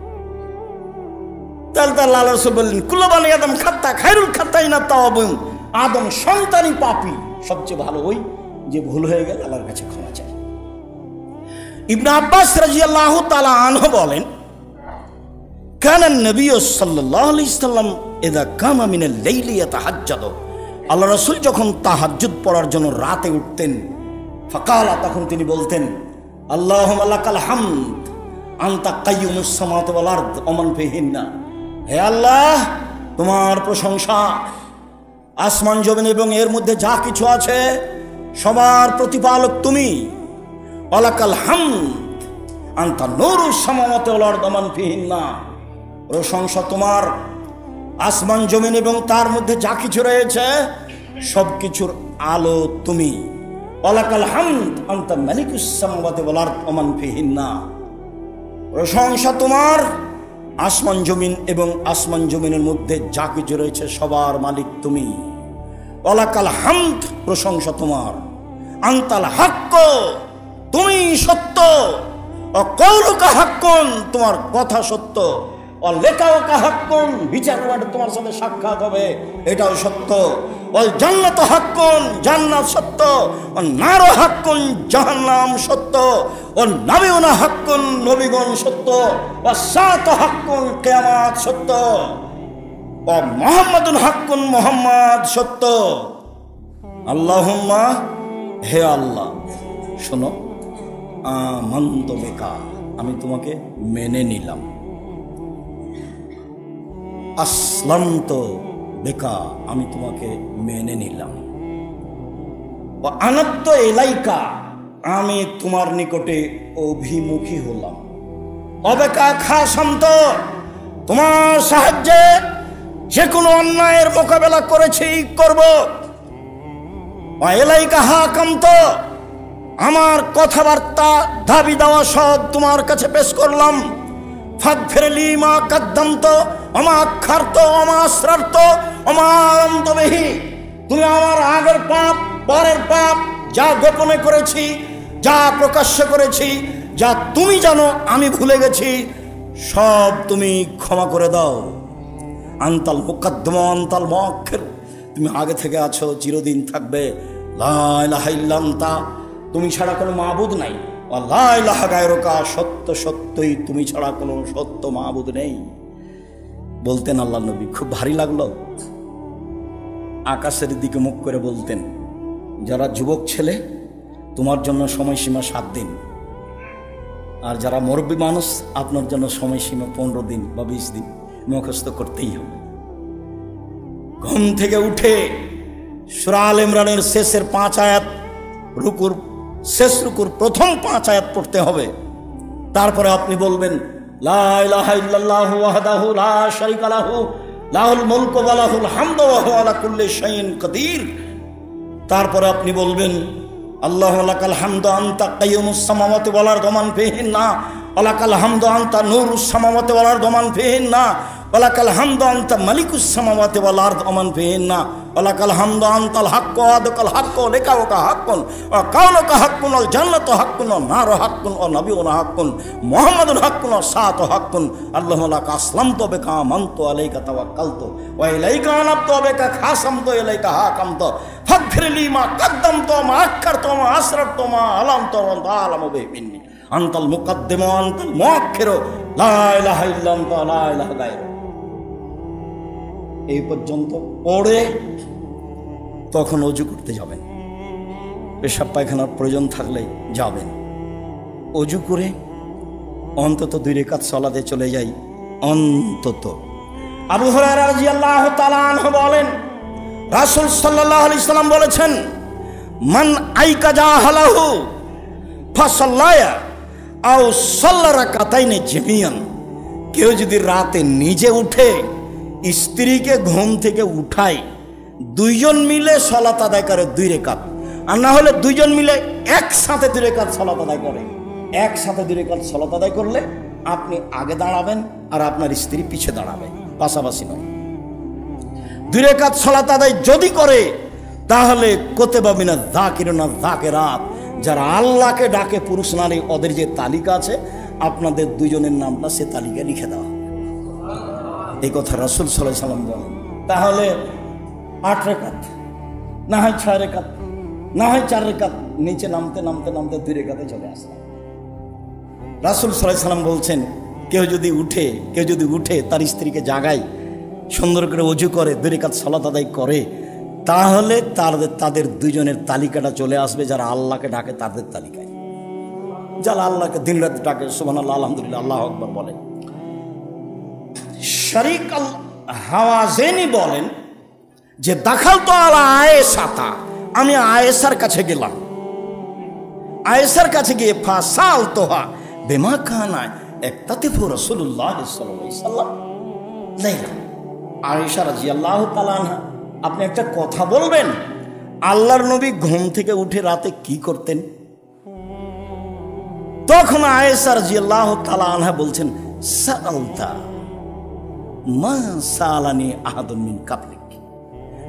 তাহলে তার আল্লাহ রাসূল বললেন, কুল্লু বানি আদম খাত্তা খায়রুল খাত্তাইনা তাওয়াবুন, আদম সন্তানই পাপী, সবচেয়ে ভালো ওই যে ভুল হয়ে গেল আল্লাহর কাছে ক্ষমা চায়। ইবনে আব্বাস রাদিয়াল্লাহু তাআলা আনহু বলেন, কানা নবী সাল্লাল্লাহু আলাইহি সাল্লাম ইযা কামা মিনাল লাইলি ইয়াতাহাজ্জাদু, আল্লাহ রাসূল যখন তাহাজ্জুদ পড়ার জন্য রাতে উঠতেন, ফাকালা, তখন তিনি বলতেন, আল্লাহুম্মা লাকাল হামদ আনতা কাইয়ুমুস সামাওয়াতি ওয়াল আরদ ওয়া মান ফিহিন্না, হে আল্লাহ তোমার প্রশংসা, আসমান জমিন এবং এর মধ্যে যা কিছু আছে সবার প্রতিপালক তুমি। ওয়ালাকাল হামদ আনতা নূরুস সামাওয়াতি ওয়াল আরদ ওয়া মান ফিহিন্না, প্রশংসা তোমার, আসমান জমিন এবং তার মধ্যে যা কিছু রয়েছে সব কিছুর আলো তুমি। ওয়ালাকাল হামদ আনতা মালিকুস সামাওয়াতি ওয়াল আরদ ওয়া মান ফিহিন্না, প্রশংসা তোমার, আসমান জমিন এবং আসমান জমিনের মধ্যে যা কিছু রয়েছে সবার মালিক তুমি। ওয়ালাকাল হামদ, প্রশংসা তোমার, আনতাল হাক্ক, তুমি সত্য, ও কওলুকা হাক্কুন, তোমার কথা সত্য, ও লিকাউকা হাক্কুন, বিচার মাঠে তোমার সাথে সাক্ষাৎ হবে এটাও সত্য, ওয়াল জান্নাতু হাক্কুন, জান্নাত সত্য, ও নারু হাক্কুন, জাহান্নাম সত্য, ও নবিয়ুনা হাক্কুন, নবীগণ সত্য, ও সাআতু হাক্কুন, কিয়ামত সত্য, ও মুহাম্মাদুন হাক্কুন, মুহাম্মদ সত্য। আল্লাহুম্মা, হে আল্লাহ শোনো, আমানতু বিকা, আমি তোমাকে মেনে নিলাম, আসলামতু বিকা, আমি তোমাকে মেনে নিলাম, আনাত্ত এলাইকা, আমি তোমার নিকটে অভিমুখী হলাম। অবেকা খাসান্ত, তোমার সাহায্যে যে কোনো অন্যায়ের মোকাবেলা করেছি, করব। এলাইকা হাকান্ত, আমার কথাবার্তা দাবি দেওয়া সব তোমার কাছে পেশ করলাম। ফাগফিরলি মা কাদ্দামত ওমা আখারত ওমা আসরারত ওমা আলামত বিহি, তুমি আমার আগের পাপ, পরের পাপ, যা গোপনে করেছি, যা প্রকাশ্য করেছি, যা তুমি জানো আমি ভুলে গেছি, সব তুমি ক্ষমা করে দাও। আনতাল মুকাদ্দম আনতাল মুআক্খির, তুমি আগে থেকে আছো, চিরদিন থাকবে। লা ইলাহা ইল্লা আনতা, তুমি ছাড়া কোনো মাবুদ নাই। লা ইলাহা গায়রুকা, সত্য সত্যই তুমি ছাড়া কোনো সত্য মাবুদ নেই। বলতেন আল্লাহ নবী, খুব ভারী লাগলো। আকাশের দিকে মুখ করে বলতেন, যারা যুবক ছেলে তোমার জন্য সময়সীমা 7 দিন, আর যারা মুরব্বী মানুষ আপনার জন্য সময়সীমা 15 দিন বা 20 দিন মুখস্থ করতেই হবে। ঘুম থেকে উঠে সূরা আল ইমরানের শেষের 5 আয়াত, রুকুর শেষ রুকুর প্রথম 5 আয়াত পড়তে হবে। তারপরে আপনি বলবেন, লা ইলাহা ইল্লাল্লাহু ওয়াহদাহু লা শারীকা লাহু লাহুল মুলকু ওয়া লাহুল হামদু ওয়া হুয়া আলা কুল্লি শাইইন কাদির। তারপরে আপনি বলবেন, আল্লাহু লাকাল হামদু আনতা কাইয়ুমুস সামাওয়াতি ওয়াল আরদি ওয়া মান ফিহিন্না ওয়া লাকাল হামদু আনতা নূরুস সামাওয়াতি ওয়াল আরদি ওয়া মান ফিহিন্না ওয়া লাকাল হামদু আনতা মালিকুস সামাওয়াতি ওয়াল আরদি ওয়া মান ফিহিন্না ওয়া লাকাল হামদু আনতাল হাক্কু ওয়া আদকাল হাক্কু ওয়া লিকাউকা হাক্কুন ওয়া কাউলুকা হাক্কুন ওয়াল জান্নাতু হাক্কুন ওয়া নারু হাক্কুন ওয়া নাবিয়ুনা হাক্কুন মুহাম্মাদুন হাক্কুন ওয়া সাআতু হাক্কুন আল্লাহু লাকা আসলামতু বিকা আমানতু আলাইকা তাওয়াক্কালতু ওয়া ইলাইকা আনাবতু বিকা খাসামতু ইলাইকা হাকামতু ফাগফিরলি মা কাদ্দামতু মা আখারতু মা আসরারতু মা আলামতু ওয়া আনতা আলামু বিহি আনতাল মুকাদ্দিমু আনতাল মুআক্খিরু লা ইলাহা ইল্লা আনতা লা ইলাহা গায়রুক। এই পর্যন্ত পড়ে তখন অজু করতে যাবেন। পেশাব পায়খানার প্রয়োজন থাকলে যাবেন। অজু করে অন্তত 2 রাকাত সালাতে চলে যাই। অন্তত আবু হুরায়রা রাদিয়াল্লাহু তাআলা আনহু বলেন, রাসূল সাল্লাল্লাহু আলাইহি সাল্লাম বলেছেন, মান আইকাজা হালাহু ফাসাল্লায়া আও সাল্লা রাকাতাইনি জামিয়ান, কেউ যদি রাতে নিজে উঠে স্ত্রীকে ঘুম থেকে উঠায়, 2 জন মিলে সালাত আদায় করে 2 রাকাত, আর না হলে 2 জন মিলে একসাথে 2 রাকাত সালাত আদায় করে। একসাথে 2 রাকাত সালাত আদায় করলে আপনি আগে দাঁড়াবেন আর আপনার স্ত্রী পিছে দাঁড়াবে, পাশাপাশি নয়। 2 রাকাত সালাত আদায় যদি করে তাহলে কুতিবা মিনাজ যাকিরিনা যাকিরাত, যারা আল্লাহকে ডাকে পুরুষ নারী, ওদের যে তালিকা আছে আপনাদের 2 জনের নামটা সে তালিকায় লিখে দেওয়া। এই কথা রাসূল সাল্লাল্লাহু আলাইহি সাল্লাম বলেন। তাহলে 8 রাকাত, না হয় 6 রাকাত, না হয় 4 রাকাত, নিচে নামতে নামতে নামতে 2 রাকাতে চলে আসলাম। রাসূল সাল্লাল্লাহু আলাইহি সাল্লাম বলছেন, কেউ যদি উঠে তার স্ত্রীকে জাগায়, সুন্দর করে ওযু করে 2 রাকাত সালাত আদায় করে, তাহলে তাদের 2 জনের তালিকাটা চলে আসবে যারা আল্লাহকে ডাকে তাদের তালিকায়। যারা আল্লাহকে দিন রাত ডাকে, সুবহানাল্লাহ, আলহামদুলিল্লাহ, আল্লাহু আকবার বলেন। শরীক আল হাওয়াজিনী বলেন যে দাখালতু আলা আয়েশাতা, আমি আয়েশার কাছে গেলাম। আয়েশার কাছে গিয়ে ফাসালতুহা বিমা কানা ইক্তাতিফু রাসূলুল্লাহ সাল্লাল্লাহু আলাইহি সাল্লাম লাইলা। আয়েশা রাদিয়াল্লাহু তাআলা আনহা, আপনি একটা কথা বলবেন, আল্লাহর নবী ঘুম থেকে উঠে রাতে কি করতেন? তখন আয়েশা রাদিয়াল্লাহু তাআলা আনহা বলছেন, সাআলতা মা সালানি আহাদুন মিন কাবলিক,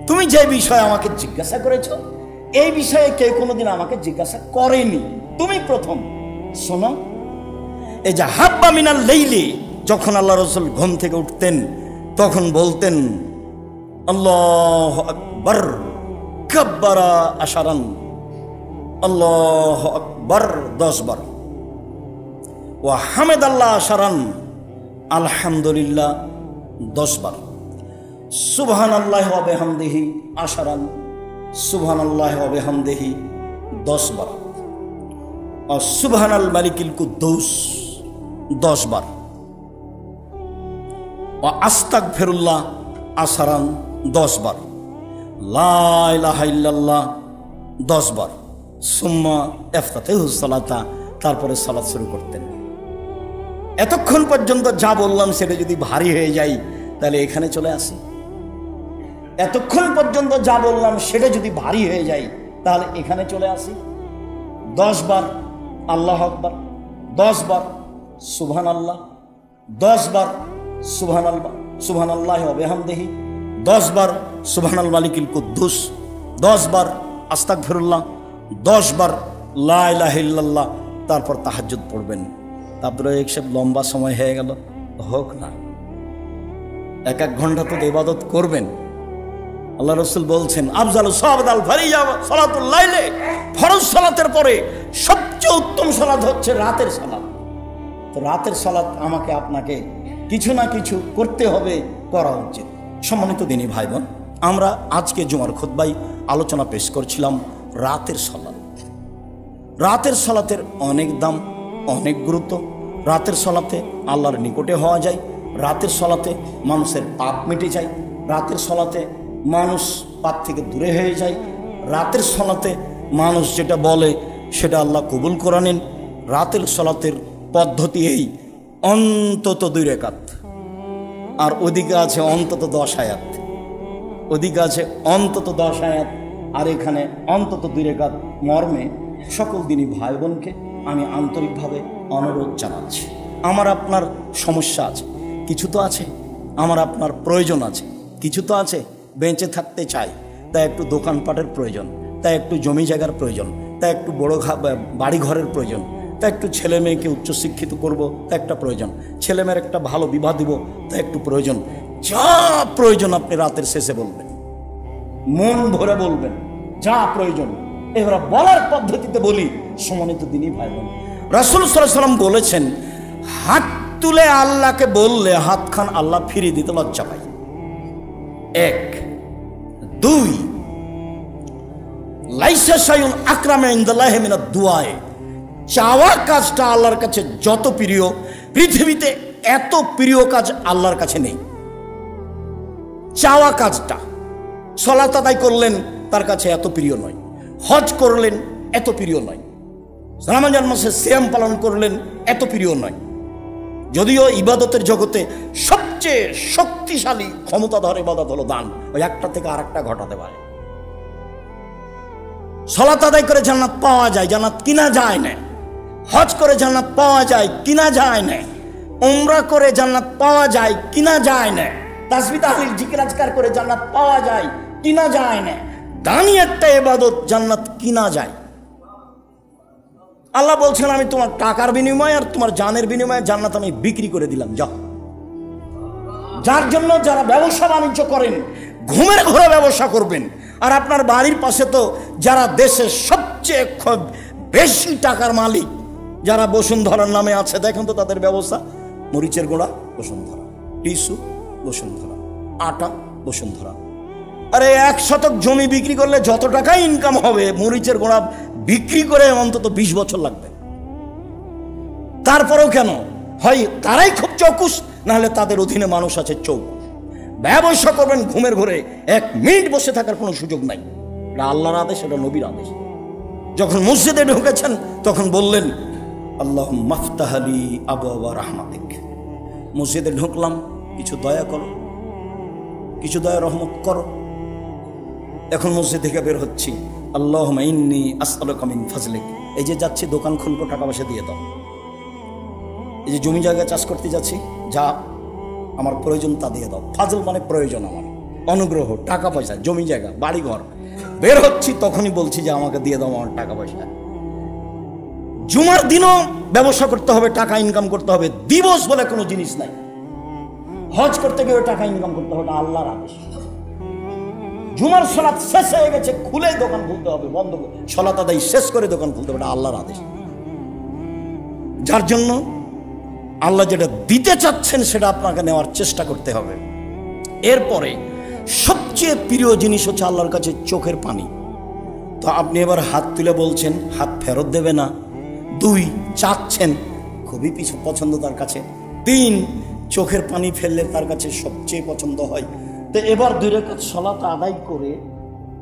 তুমি যে বিষয়ে আমাকে জিজ্ঞাসা করেছ এই বিষয়ে কেউ কোনোদিন আমাকে জিজ্ঞাসা করেনি, তুমি প্রথম। শোনো, এই যে হাব্বা মিনাল লাইলি, যখন আল্লাহ রাসূল ঘুম থেকে উঠতেন তখন বলতেন আল্লাহু আকবার কাব্বারা আশারান, আল্লাহু আকবার 10 বার, ওয়া হামিদাল্লাহ আশারান, আলহামদুলিল্লাহ 10 বার, সুবহানাল্লাহি ওয়া বিহামদিহি আশারান, সুবহানাল্লাহি ওয়া বিহামদিহি 10 বার, আর সুবহানাল মালিকিল কুদ্দুস 10 বার, ও আস্তাগফিরুল্লাহ আশারান 10 বার, লা ইলাহা ইল্লাল্লাহ 10 বার, সুম্মা ইফতাতিহুস সালাতা, তারপরে সালাত শুরু করতেন। এতক্ষণ পর্যন্ত যা বললাম সেটা যদি ভারী হয়ে যায় তাহলে এখানে চলে আসি। এতক্ষণ পর্যন্ত যা বললাম সেটা যদি ভারী হয়ে যায় তাহলে এখানে চলে আসি। 10 বার আল্লাহু আকবার, 10 বার সুবহানাল্লাহ, 10 বার সুবহানাল্লাহি ওয়া বিহামদিহি, 10 বার সুবহানাল মালিকুল কুদ্দুস, 10 বার আস্তাগফিরুল্লাহ, 10 বার লা ইলাহা ইল্লাল্লাহ। তারপর তাহাজ্জুদ পড়বেন। তারপরে একসব লম্বা সময় হয়ে গেল, হোক না, 1 ঘন্টা তো ইবাদত করবেন। আল্লাহ রাসূল বলছেন আফজালু সালাতাল ফারিজা সালাতুল লাইলে, ফরজ সালাতের পরে সবচেয়ে উত্তম সালাত হচ্ছে রাতের সালাত। তো রাতের সালাত আমাকে আপনাকে কিছু না কিছু করতে হবে, করা উচিত। সম্মানিত দিনী ভাই বোন, আমরা আজকে জুমার খুতবায় আলোচনা পেশ করছিলাম রাতের সালাত। রাতের সালাতের অনেক দাম, অনেক গুরুত্ব। রাতের সালাতে আল্লাহর নিকটে হওয়া যায়, রাতের সালাতে মানুষের পাপ মিটে যায়, রাতের সালাতে মানুষ পাপ থেকে দূরে হয়ে যায়, রাতের সালাতে মানুষ যেটা বলে সেটা আল্লাহ কবুল করে নেন। রাতের সালাতের পদ্ধতি এই, অন্তত 2 রাকাত, আর ওদিকে আছে অন্তত 10 আয়াত, ওদিকে আছে অন্তত 10 আয়াত, আর এখানে অন্তত 2 রাকাত মর্মে সকল দিনী ভাই বোনকে আমি আন্তরিকভাবে অনুরোধ জানাচ্ছি। আমার আপনার সমস্যা আছে, কিছু তো আছে, আমার আপনার প্রয়োজন আছে, কিছু তো আছে। বেঁচে থাকতে চাই, তাই একটু দোকানপাটের প্রয়োজন, তাই একটু জমি জায়গার প্রয়োজন, তাই একটু বড় বাড়ি ঘরের প্রয়োজন, তাই একটু ছেলে মেয়েকে উচ্চশিক্ষিত করব, তা একটা প্রয়োজন, ছেলে মেয়ের একটা ভালো বিবাহ দিব, তা একটু প্রয়োজন। যা প্রয়োজন আপনি রাতের শেষে বলবেন, মন ভরে বলবেন যা প্রয়োজন। এবার বলার পদ্ধতিতে বলি, সম্মানিত দিনী ভাই বোন, রাসূল সাল্লাল্লাহু আলাইহি ওয়াসাল্লাম বলেছেন হাত তুলে আল্লাহকে বললে হাতখান আল্লাহ ফিরিয়ে দিতে লজ্জা পায়। 1, 2, লাইসা শাইউন আকরামা ইনদাল্লাহি মিনাদ দুআ, চাওয়া কাজটা আল্লাহর কাছে যত প্রিয়, পৃথিবীতে এত প্রিয় কাজ আল্লাহর কাছে নেই। চাওয়া কাজটা, সালাত আদায় করলেন তার কাছে এত প্রিয় নয়, হজ করলেন এত প্রিয় নয়, রমজান মাসে সিয়াম পালন করলেন এত প্রিয় নয়। যদিও ইবাদতের জগতে সবচেয়ে শক্তিশালী ক্ষমতাধর ইবাদত হলো দান, ওই একটা থেকে আরেকটা ঘটাতে পারে। সালাত আদায় করে জান্নাত পাওয়া যায়, জান্নাত কিনা যায় না। হজ করে জান্নাত পাওয়া যায়, কিনা যায় না। উমরা করে জান্নাত পাওয়া যায়, কিনা যায় না। তাসবিহ তাহলিল জিকির আজকার করে জান্নাত পাওয়া যায়, কিনা যায় না। দানি একটা ইবাদত, জান্নাত কিনা যায়। আল্লাহ বলছেন আমি তোমার টাকার বিনিময়ে আর তোমার জানের বিনিময়ে জান্নাত আমি বিক্রি করে দিলাম, যাও। যার জন্য যারা ব্যবসা বাণিজ্য করেন, ঘুমের ঘরে ব্যবসা করবেন। আর আপনার বাড়ির পাশে তো যারা দেশের সবচেয়ে বেশি টাকার মালিক, যারা বসুন্ধরার নামে আছে, দেখেন তো তাদের ব্যবসা। মরিচের গোড়া বসুন্ধরা, টিস্যু বসুন্ধরা, আটা বসুন্ধরা। আরে 1 শতক জমি বিক্রি করলে যত টাকা ইনকাম হবে, মরিচের গোড়া বিক্রি করে অন্তত 20 বছর লাগবে। তারপরেও কেন হয়, তারাই খুব চৌকুস, নাহলে তাদের অধীনে মানুষ আছে চৌকুস। ব্যবসা করবেন ঘুমের ঘরে, 1 মিনিট বসে থাকার কোনো সুযোগ নাই। এটা আল্লাহর আদেশ, এটা নবীর আদেশ। যখন মসজিদে ঢুকেছেন তখন বললেন আল্লাহুম্মা আফতাহ লি আবওয়াবা রাহমাতিক। মসজিদে ঢুকলাম, কিছু দয়া করো, কিছু দয়া রহমত করো। এখন মসজিদ থেকে বের হচ্ছি, আল্লাহুম্মা ইন্নী আসআলুকা মিন ফাজলিক। এই যে যাচ্ছি দোকান খুলবো, টাকা পয়সা দিয়ে দাও। এই যে জমি জায়গা চাষ করতে যাচ্ছি, যা আমার প্রয়োজন তা দিয়ে দাও। ফাজল মানে প্রয়োজন, আমার অনুগ্রহ, টাকা পয়সা, জমি জায়গা, বাড়ি ঘর। বের হচ্ছি তখনই বলছি যে আমাকে দিয়ে দাও আমার টাকা পয়সা। জুমার দিনও ব্যবসা করতে হবে, টাকা ইনকাম করতে হবে, দিবস বলে কোনো জিনিস নাই। হজ করতে গিয়ে টাকা ইনকাম করতে হবে, আল্লাহর আদেশ। জুমার সালাত শেষ হয়ে গেছে, খুলে দোকান খুলতে হবে, বন্ধ করে সালাত আদায় শেষ করে দোকান খুলতে হবে, আল্লাহর আদেশ। যার জন্য আল্লাহ যেটা দিতে চাচ্ছেন সেটা আপনাকে নেওয়ার চেষ্টা করতে হবে। এরপরে সবচেয়ে প্রিয় জিনিস হচ্ছে আল্লাহর কাছে চোখের পানি। তো আপনি এবার হাত তুলে বলছেন হাত ফেরত দেবে না। 2, চাচ্ছেন, খুবই পছন্দ তার কাছে। 3, চোখের পানি ফেললে তার কাছে সবচেয়ে পছন্দ হয়। তো এবার 2 রাকাত সালাত আদায় করে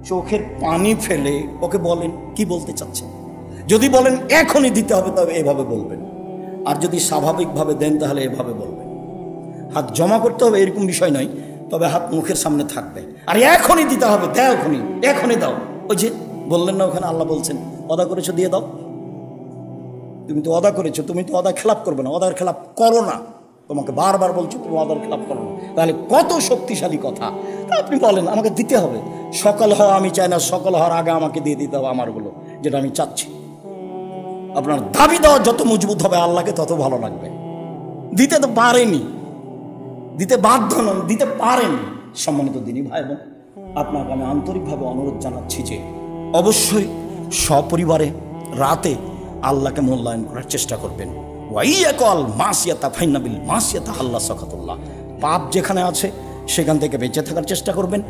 চোখের পানি ফেলে ওকে বলেন কি বলতে চাচ্ছেন। যদি বলেন এখনই দিতে হবে তবে এভাবে বলবেন, আর যদি স্বাভাবিকভাবে দেন তাহলে এভাবে বলবেন। হাত জমা করতে হবে এরকম বিষয় নয়, তবে হাত মুখের সামনে থাকবে। আর এখনই দিতে হবে, দাও এখনই, এখনই দাও। ওই যে বললেন না ওখানে আল্লাহ বলছেন ওয়াদা করেছো দিয়ে দাও। তুমি তো ওয়াদা করেছো, তুমি তো ওয়াদা খেলাপ করবে না, ওয়াদার খেলাপ করো না। তোমাকে বারবার বলছো তুমি ওয়াদার খেলাপ করো না। তাহলে কত শক্তিশালী কথা। তা আপনি বলেন আমাকে দিতে হবে, সকাল হওয়া আমি চাই না, সকাল হওয়ার আগে আমাকে দিয়ে দিতে হবে আমারগুলো যেটা আমি চাচ্ছি। আপনার দাবি দেওয়া যত মজবুত হবে আল্লাহকে তত ভালো লাগবে। দিতে তো পারেনি, দিতে বাধ্য নন, দিতে পারেন। সম্মানিত দিনী ভাই বোন, আপনাকে আমি আন্তরিকভাবে অনুরোধ জানাচ্ছি যে অবশ্যই সপরিবারে রাতে আল্লাহকে মূল্যায়ন করার চেষ্টা করবেন। ওয়াইয়াকাল মাসিয়াতা ফাইনাবিল মাসিয়াতা আল্লাহ সাখাতুল্লাহ। পাপ যেখানে আছে সেখান থেকে বেঁচে থাকার চেষ্টা করবেন।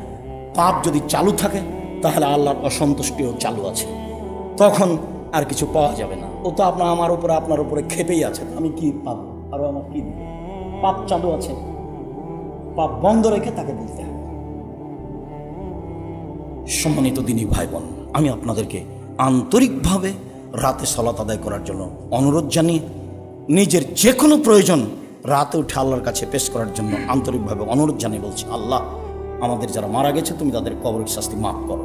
পাপ যদি চালু থাকে তাহলে আল্লাহর অসন্তুষ্টিও চালু আছে, তখন আর কিছু পাওয়া যাবে না। ও তো আমার উপরে আপনার উপরে খেপেই আছে, আমি কি পাবো, আরো আমার কি দিবে। পাপ চালু আছে, পাপ বন্ধ রেখে তাকে বলতে হবে। সম্মানিত দিনী ভাই বোন, আমি আপনাদেরকে আন্তরিকভাবে রাতে সালাত আদায় করার জন্য অনুরোধ জানিয়ে নিজের যে কোনো প্রয়োজন রাতে উঠে আল্লাহর কাছে পেশ করার জন্য আন্তরিকভাবে অনুরোধ জানিয়ে বলছি, আল্লাহ আমাদের যারা মারা গেছে তুমি তাদের কবরের শাস্তি মাফ করো।